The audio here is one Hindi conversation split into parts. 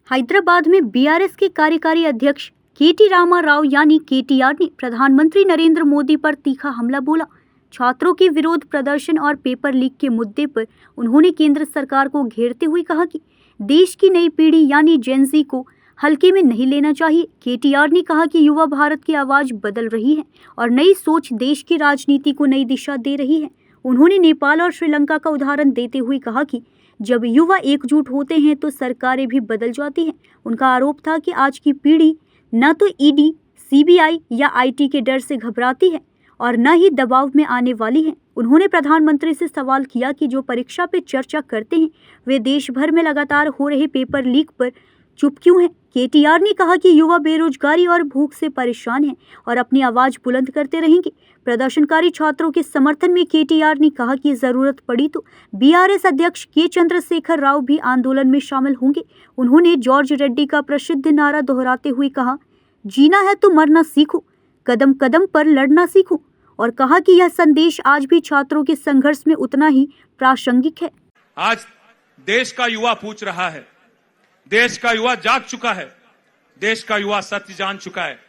हैदराबाद में बीआरएस के कार्यकारी अध्यक्ष केटी रामा राव यानी केटीआर ने प्रधानमंत्री नरेंद्र मोदी पर तीखा हमला बोला। छात्रों के विरोध प्रदर्शन और पेपर लीक के मुद्दे पर उन्होंने केंद्र सरकार को घेरते हुए कहा कि देश की नई पीढ़ी यानी जेन ज़ी को हल्के में नहीं लेना चाहिए। केटीआर ने कहा कि युवा भारत की आवाज बदल रही है और नई सोच देश की राजनीति को नई दिशा दे रही है। उन्होंने नेपाल और श्रीलंका का उदाहरण देते हुए कहा कि जब युवा एकजुट होते हैं तो सरकारें भी बदल जाती हैं। उनका आरोप था कि आज की पीढ़ी न तो ईडी, सीबीआई या आईटी के डर से घबराती है और न ही दबाव में आने वाली है। उन्होंने प्रधानमंत्री से सवाल किया कि जो परीक्षा पे चर्चा करते हैं वे देश भर में लगातार हो रहे पेपर लीक पर चुप क्यों हैं। केटीआर ने कहा कि युवा बेरोजगारी और भूख से परेशान हैं और अपनी आवाज बुलंद करते रहेंगे। प्रदर्शनकारी छात्रों के समर्थन में केटीआर ने कहा कि जरूरत पड़ी तो बीआरएस अध्यक्ष के चंद्रशेखर राव भी आंदोलन में शामिल होंगे। उन्होंने जॉर्ज रेड्डी का प्रसिद्ध नारा दोहराते हुए कहा, जीना है तो मरना सीखो, कदम कदम पर लड़ना सीखो, और कहा कि यह संदेश आज भी छात्रों के संघर्ष में उतना ही प्रासंगिक है। आज देश का युवा पूछ रहा है, देश का युवा जाग चुका है, देश का युवा सत्य जान चुका है।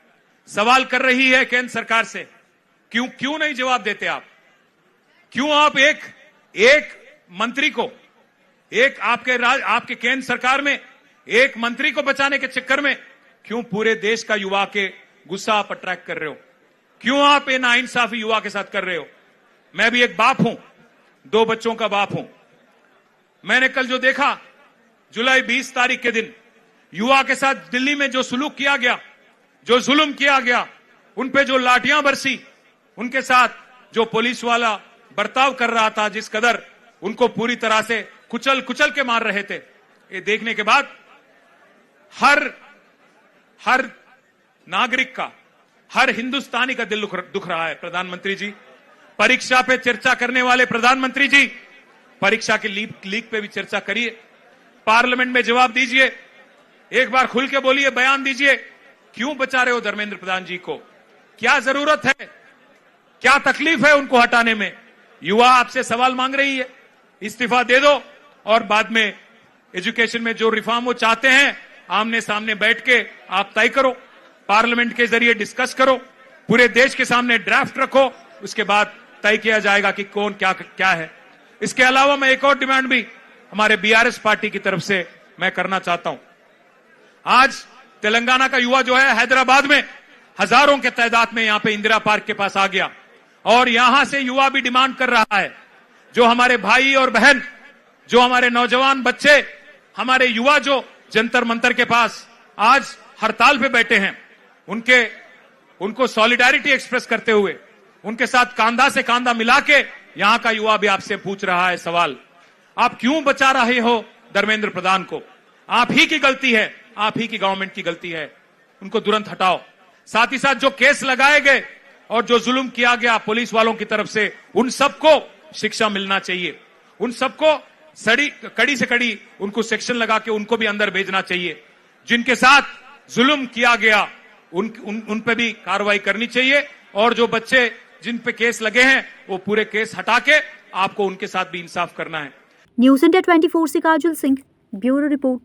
सवाल कर रही है केंद्र सरकार से, क्यों नहीं जवाब देते आप? क्यों आप एक मंत्री को, एक आपके केंद्र सरकार में एक मंत्री को बचाने के चक्कर में क्यों पूरे देश का युवा के गुस्सा आप अट्रैक्ट कर रहे हो? क्यों आप ये नाइंसाफी युवा के साथ कर रहे हो? मैं भी एक बाप हूं, 2 बच्चों का बाप हूं। मैंने कल जो देखा, जुलाई 20 तारीख के दिन युवा के साथ दिल्ली में जो सुलूक किया गया, जो जुल्म किया गया, उन पे जो लाठियां बरसी, उनके साथ जो पुलिस वाला बर्ताव कर रहा था, जिस कदर उनको पूरी तरह से कुचल के मार रहे थे, ये देखने के बाद हर नागरिक का, हर हिंदुस्तानी का दिल दुख रहा है। प्रधानमंत्री जी, परीक्षा पे चर्चा करने वाले प्रधानमंत्री जी, परीक्षा के लीक पे भी चर्चा करिए, पार्लियामेंट में जवाब दीजिए, एक बार खुल के बोलिए, बयान दीजिए। क्यों बचा रहे हो धर्मेंद्र प्रधान जी को? क्या जरूरत है, क्या तकलीफ है उनको हटाने में? युवा आपसे सवाल मांग रही है, इस्तीफा दे दो और बाद में एजुकेशन में जो रिफॉर्म वो चाहते हैं आमने सामने बैठ के आप तय करो, पार्लियामेंट के जरिए डिस्कस करो, पूरे देश के सामने ड्राफ्ट रखो, उसके बाद तय किया जाएगा कि कौन क्या है। इसके अलावा मैं एक और डिमांड भी हमारे बीआरएस पार्टी की तरफ से मैं करना चाहता हूं। आज तेलंगाना का युवा जो है हैदराबाद में हजारों के तादाद में यहां पे इंदिरा पार्क के पास आ गया और यहां से युवा भी डिमांड कर रहा है, जो हमारे भाई और बहन, जो हमारे नौजवान बच्चे, हमारे युवा जो जंतर मंतर के पास आज हड़ताल पे बैठे हैं, उनको सॉलिडारिटी एक्सप्रेस करते हुए उनके साथ कांधा से कांधा मिला के यहां का युवा भी आपसे पूछ रहा है सवाल, आप क्यों बचा रहे हो धर्मेंद्र प्रधान को? आप ही की गलती है, आप ही की गवर्नमेंट की गलती है, उनको तुरंत हटाओ। साथ ही साथ जो केस लगाए गए और जो जुल्म किया गया पुलिस वालों की तरफ से, उन सबको शिक्षा मिलना चाहिए, उन सबको कड़ी से कड़ी उनको सेक्शन लगा के उनको भी अंदर भेजना चाहिए। जिनके साथ जुल्म किया गया उन पे भी कार्रवाई करनी चाहिए और जो बच्चे जिन पे केस लगे हैं वो पूरे केस हटा के आपको उनके साथ भी इंसाफ करना है। न्यूज़ इंडिया 24 से काजल सिंह, ब्यूरो रिपोर्ट।